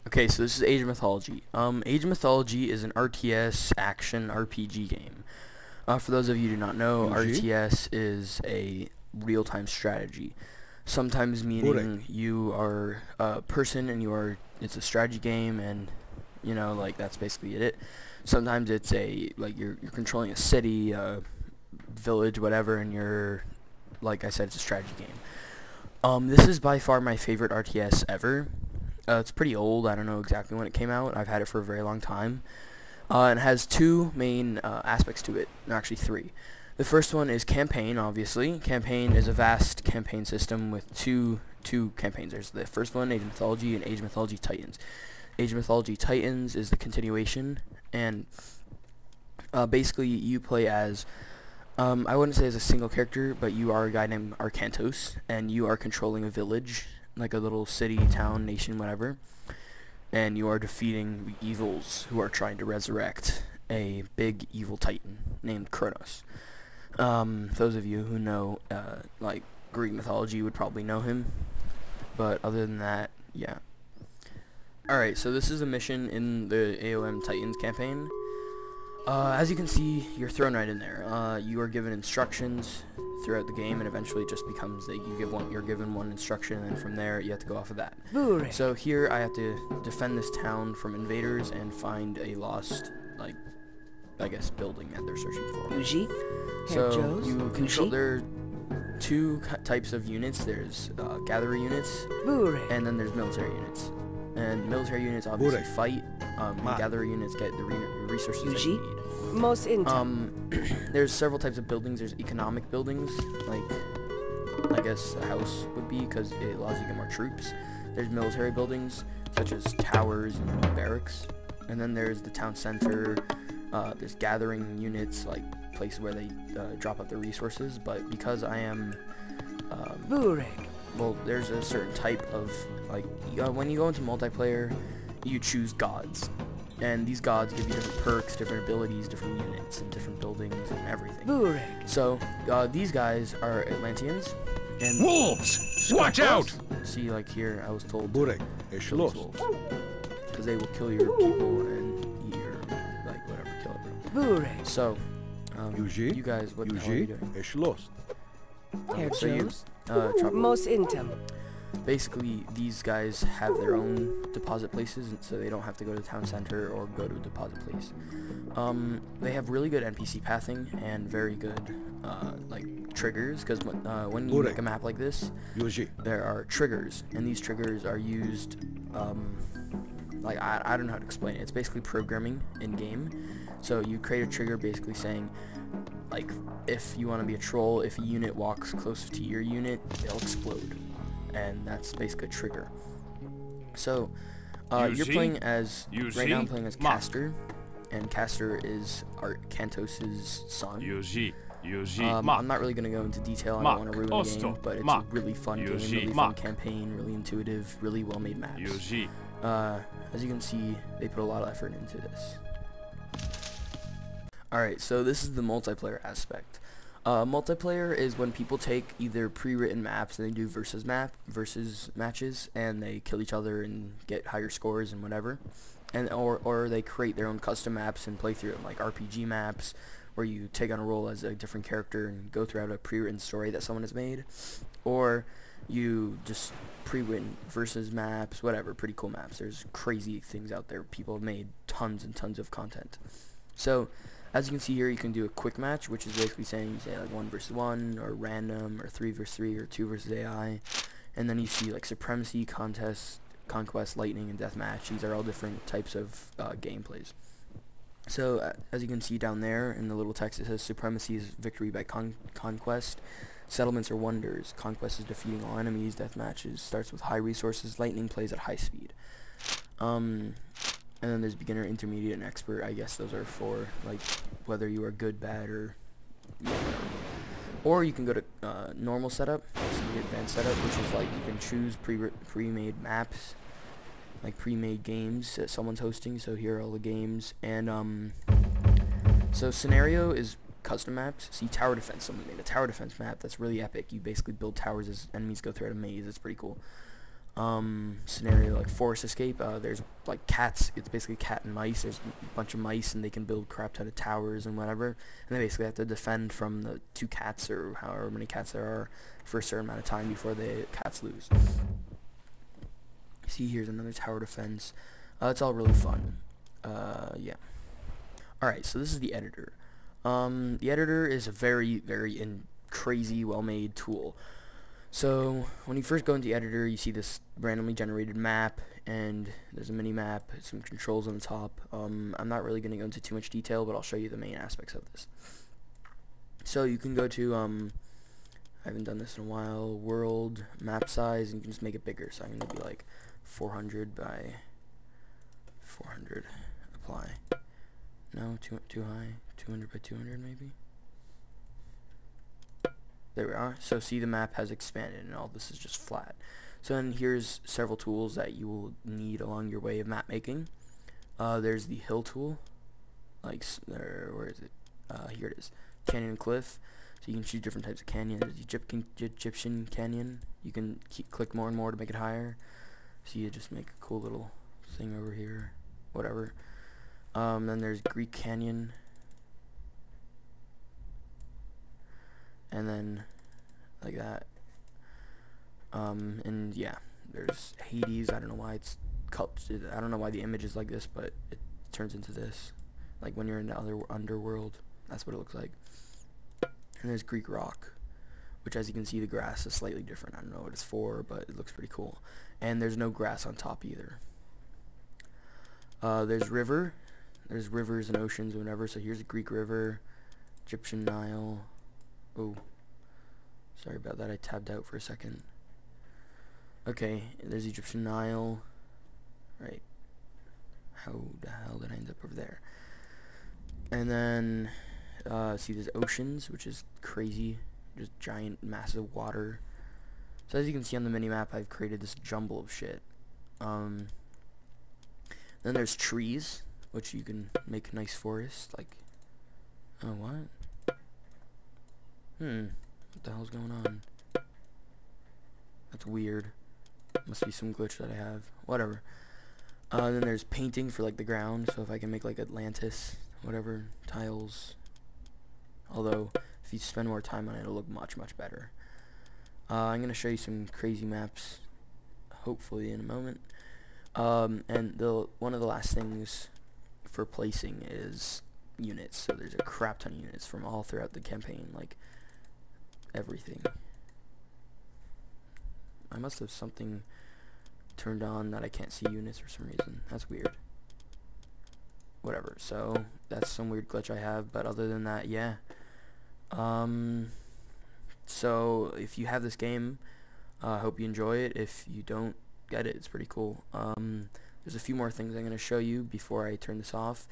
Okay, so this is Age of Mythology. Age of Mythology is an RTS action RPG game. For those of you who do not know, RTS is a real-time strategy. Sometimes meaning you are a person and it's a strategy game, and like that's basically it. Sometimes it's you're controlling a city, a village, whatever, and like I said, it's a strategy game. This is by far my favorite RTS ever. It's pretty old. I don't know exactly when it came out. I've had it for a very long time. And it has two main aspects to it. Actually, three. The first one is campaign, obviously. Campaign is a vast campaign system with two campaigns. There's the first one, Age of Mythology, and Age of Mythology Titans. Age of Mythology Titans is the continuation, and basically you play as, I wouldn't say as a single character, but you are a guy named Arcantos, and you are controlling a village, like a little city, town, nation, whatever, and you are defeating the evils who are trying to resurrect a big evil titan named Kronos. Those of you who know like Greek mythology would probably know him, but other than that, yeah. Alright, so this is a mission in the AOM Titans campaign. As you can see, you're thrown right in there. You are given instructions throughout the game, and eventually it just becomes that you're given one instruction, and then from there you have to go off of that. So here I have to defend this town from invaders and find a lost, I guess, building that they're searching for. So you control. There are two types of units. There's gatherer units, and then there's military units. And military units obviously fight. And gatherer units get the resources that you need. There's several types of buildings. There's economic buildings, like I guess a house would be, because it allows you to get more troops. There's military buildings, such as towers and barracks. And then there's the town center. There's gathering units, like places where they drop out their resources. But because I am, well, there's a certain type of, when you go into multiplayer, you choose gods. And these gods give you different perks, different abilities, different units, and different buildings, and everything. So, these guys are Atlanteans. And wolves! Watch out! See, like here, I was told to kill these wolves. Because they will kill your people and eat your, whatever, kill everyone. So, you guys, what the hell are you doing? Most intem. Basically, these guys have their own deposit places, so they don't have to go to the town center or go to a deposit place. They have really good NPC pathing and very good, triggers, because when you make a map like this, there are triggers, and these triggers are used, I don't know how to explain it. It's basically programming in-game. So you create a trigger basically saying, if you want to be a troll, if a unit walks closer to your unit, they'll explode. And that's basically a trigger. So, you're playing as, right now I'm playing as Castor, and Castor is Arcantos' son. I'm not really going to go into detail, I don't want to ruin the game, but it's a really fun game, really fun campaign, really intuitive, really well made maps. As you can see, they put a lot of effort into this. Alright, so this is the multiplayer aspect. Multiplayer is when people take either pre-written maps and they do versus matches, and they kill each other and get higher scores and whatever, and or they create their own custom maps and play through them, like RPG maps, where you take on a role as a different character and go throughout a pre-written story that someone has made, or you just pre-written versus maps, whatever, pretty cool maps. There's crazy things out there. People have made tons and tons of content. So, as you can see here, you can do a quick match, which is basically saying you say 1 versus 1, or random, or 3 versus 3, or 2 versus AI. And then you see supremacy, contest, conquest, lightning, and deathmatch. These are all different types of gameplays. So as you can see down there in the little text, it says supremacy is victory by conquest. Settlements are wonders. Conquest is defeating all enemies. Deathmatches starts with high resources. Lightning plays at high speed. And then there's beginner, intermediate, and expert. I guess those are for whether you are good, bad, or you can go to normal setup, so the advanced setup, which is you can choose pre-made maps, pre-made games that someone's hosting. So here are all the games, and so scenario is custom maps. See, tower defense. Someone made a tower defense map that's really epic. You basically build towers as enemies go throughout a maze. It's pretty cool. scenario like forest escape. There's like cats. It's basically cat and mice. There's a bunch of mice, and they can build crap ton of towers and whatever. And they basically have to defend from the 2 cats or however many cats there are for a certain amount of time before the cats lose. See, here's another tower defense. It's all really fun. Yeah. Alright, so this is the editor. The editor is a very, very crazy, well-made tool. So when you first go into the editor, you see this randomly generated map, and there's a mini map, some controls on the top. I'm not really going to go into too much detail, but I'll show you the main aspects of this. So you can go to, I haven't done this in a while, world, map size, and you can just make it bigger. So I'm going to be like 400 by 400, apply. No, too high, 200 by 200 maybe. There we are. So see, the map has expanded and all this is just flat. So then here's several tools that you will need along your way of map making. There's the hill tool. Like, where is it? Here it is. Canyon and cliff. So you can choose different types of canyon. There's Egyptian canyon. You can click more and more to make it higher. So you just make a cool little thing over here. Whatever. Then there's Greek canyon. And then like that. And yeah, there's Hades. I don't know why it's called, I don't know why the image is like this, but it turns into this. Like when you're in the other underworld, that's what it looks like. And there's Greek rock, which, as you can see, the grass is slightly different. I don't know what it's for, but it looks pretty cool. And there's no grass on top either. There's river. There's rivers and oceans and whatever. So here's the Greek river, Egyptian Nile. Oh, sorry about that. I tabbed out for a second. Okay, there's Egyptian Nile. Right. How the hell did I end up over there? And then, see, there's oceans, which is crazy. Just giant, massive water. So as you can see on the mini-map, I've created this jumble of shit. Then there's trees, which you can make a nice forest. Like, oh, what? What the hell's going on? That's weird. Must be some glitch that I have. Whatever. Then there's painting for like the ground. So if I can make like Atlantis, whatever, tiles. Although if you spend more time on it, it'll look much, much better. I'm gonna show you some crazy maps, hopefully in a moment. And one of the last things for placing is units. So there's a crap ton of units from all throughout the campaign, like everything. I must have something turned on that I can't see units for some reason. That's weird. Whatever. So that's some weird glitch I have, but other than that, yeah. So if you have this game, I hope you enjoy it. If you don't get it, it's pretty cool. There's a few more things I'm going to show you before I turn this off.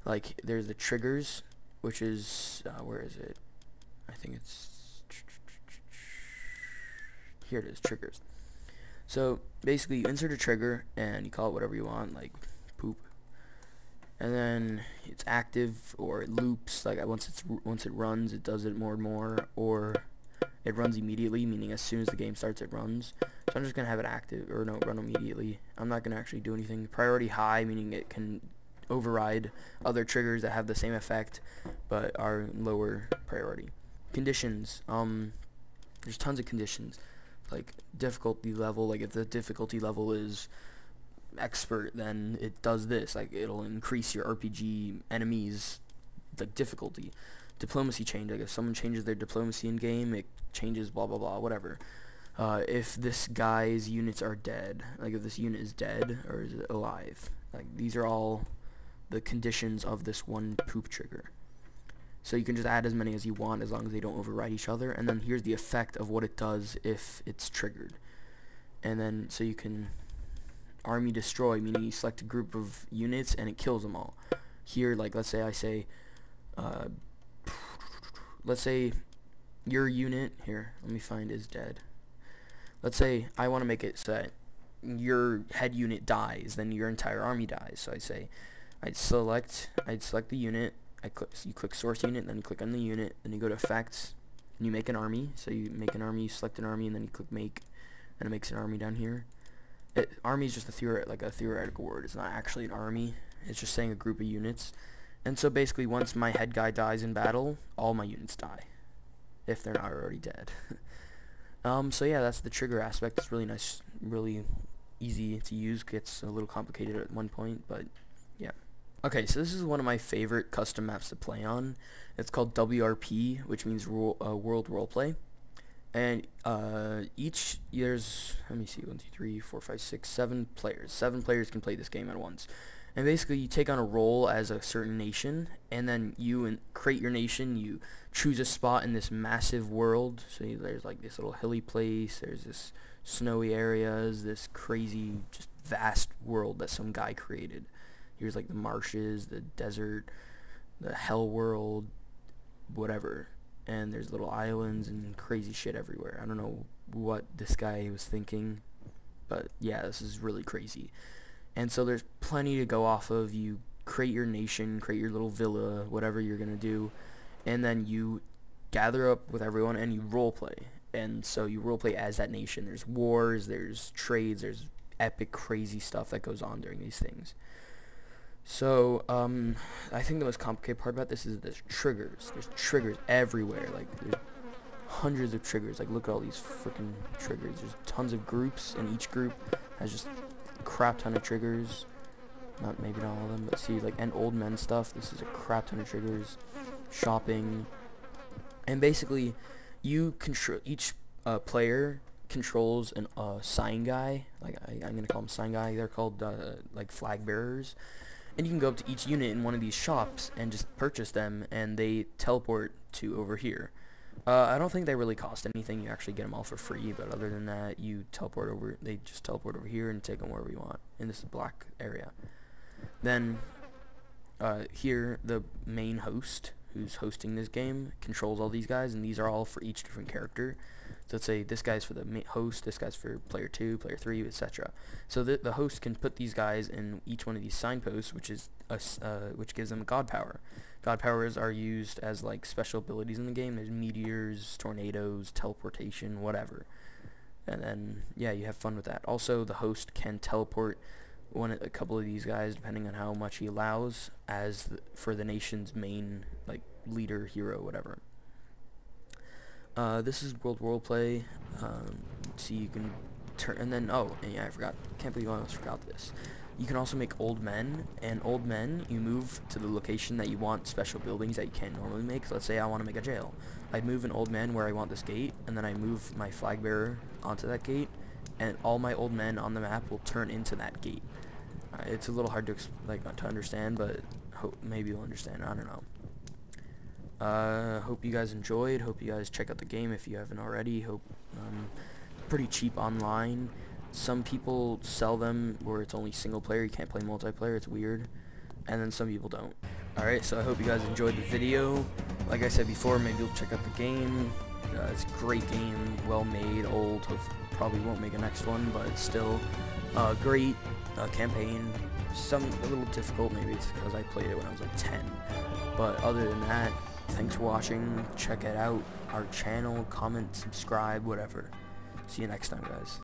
Like, there's the triggers, which is, where is it? I think it's, here it is, triggers. So basically you insert a trigger and you call it whatever you want, like poop, and then it's active or it loops. Like once it runs, it does it more and more, or it runs immediately, meaning as soon as the game starts it runs. So I'm just gonna have it active, or no, run immediately. I'm not gonna actually do anything. Priority high, meaning it can override other triggers that have the same effect but are lower priority. Conditions. There's tons of conditions. Like difficulty level, like if the difficulty level is expert, then it does this. Like it'll increase your RPG enemies like difficulty. Diplomacy change, like if someone changes their diplomacy in game, it changes blah blah blah, whatever. If this guy's units are dead, like if this unit is dead or is it alive, like these are all the conditions of this one poop trigger. So you can just add as many as you want as long as they don't override each other. And then here's the effect of what it does if it's triggered. And then so you can army destroy, meaning you select a group of units and it kills them all. Here, like let's say let's say your unit, here, let me find is dead. Let's say I want to make it so that your head unit dies, then your entire army dies. So I'd select the unit. You click source unit, then you click on the unit, then you go to effects, and you make an army. So you make an army, you select an army, and then you click make, and it makes an army down here. Army is just a theoretical word. It's not actually an army. It's just saying a group of units. And so basically, once my head guy dies in battle, all my units die, if they're not already dead. So yeah, that's the trigger aspect. It's really nice, really easy to use. Gets a little complicated at one point, but yeah. Okay, so this is one of my favorite custom maps to play on. It's called WRP, which means World Roleplay. And there's, let me see, 1, 2, 3, 4, 5, 6, 7 players. 7 players can play this game at once. And basically, you take on a role as a certain nation, and then you create your nation. You choose a spot in this massive world. So there's like this little hilly place. There's this snowy areas. This crazy, just vast world that some guy created. Here's like the marshes, the desert, the hell world, whatever. And there's little islands and crazy shit everywhere. I don't know what this guy was thinking, but yeah, this is really crazy. And so there's plenty to go off of. You create your nation, create your little villa, whatever you're going to do, and then you gather up with everyone and you roleplay. And so you roleplay as that nation. There's wars, there's trades, there's epic crazy stuff that goes on during these things. So I think the most complicated part about this is there's triggers. There's triggers everywhere. Like there's hundreds of triggers. Like look at all these freaking triggers. There's tons of groups, and each group has just crap ton of triggers. Maybe not all of them, but see, like, and old men stuff. This is a crap ton of triggers. Shopping, and basically, you control each player controls an sign guy. Like I'm gonna call them sign guy. They're called like flag bearers, and you can go up to each unit in one of these shops and just purchase them, and they teleport to over here. I don't think they really cost anything. You actually get them all for free, but other than that, you teleport over. They just teleport over here and take them wherever you want. And this is black area. Then here, the main host, who's hosting this game, controls all these guys, and these are all for each different character. So let's say this guy's for the host, this guy's for player 2, player 3, etc. So the host can put these guys in each one of these signposts, which gives them god power. God powers are used as like special abilities in the game. There's meteors, tornadoes, teleportation, whatever. And then yeah, you have fun with that. Also, the host can teleport a couple of these guys depending on how much he allows for the nation's main like leader, hero, whatever. This is World Roleplay. So you can turn, and then yeah, I forgot. Can't believe I almost forgot this. You can also make old men, and old men, you move to the location that you want special buildings that you can't normally make. So let's say I want to make a jail. I'd move an old man where I want this gate, and then I move my flag bearer onto that gate, and all my old men on the map will turn into that gate. It's a little hard to to understand, but maybe you'll understand. I don't know. Hope you guys enjoyed. Hope you guys check out the game if you haven't already. Hope pretty cheap online. Some people sell them where it's only single player. You can't play multiplayer. It's weird. And then some people don't. Alright, so I hope you guys enjoyed the video. Like I said before, maybe you'll check out the game. It's a great game. Well made. Old. Probably won't make a next one, but it's still great campaign. A little difficult. Maybe it's because I played it when I was like 10. But other than that, thanks for watching. Check it out. Our channel. Comment. Subscribe. Whatever. See you next time, guys.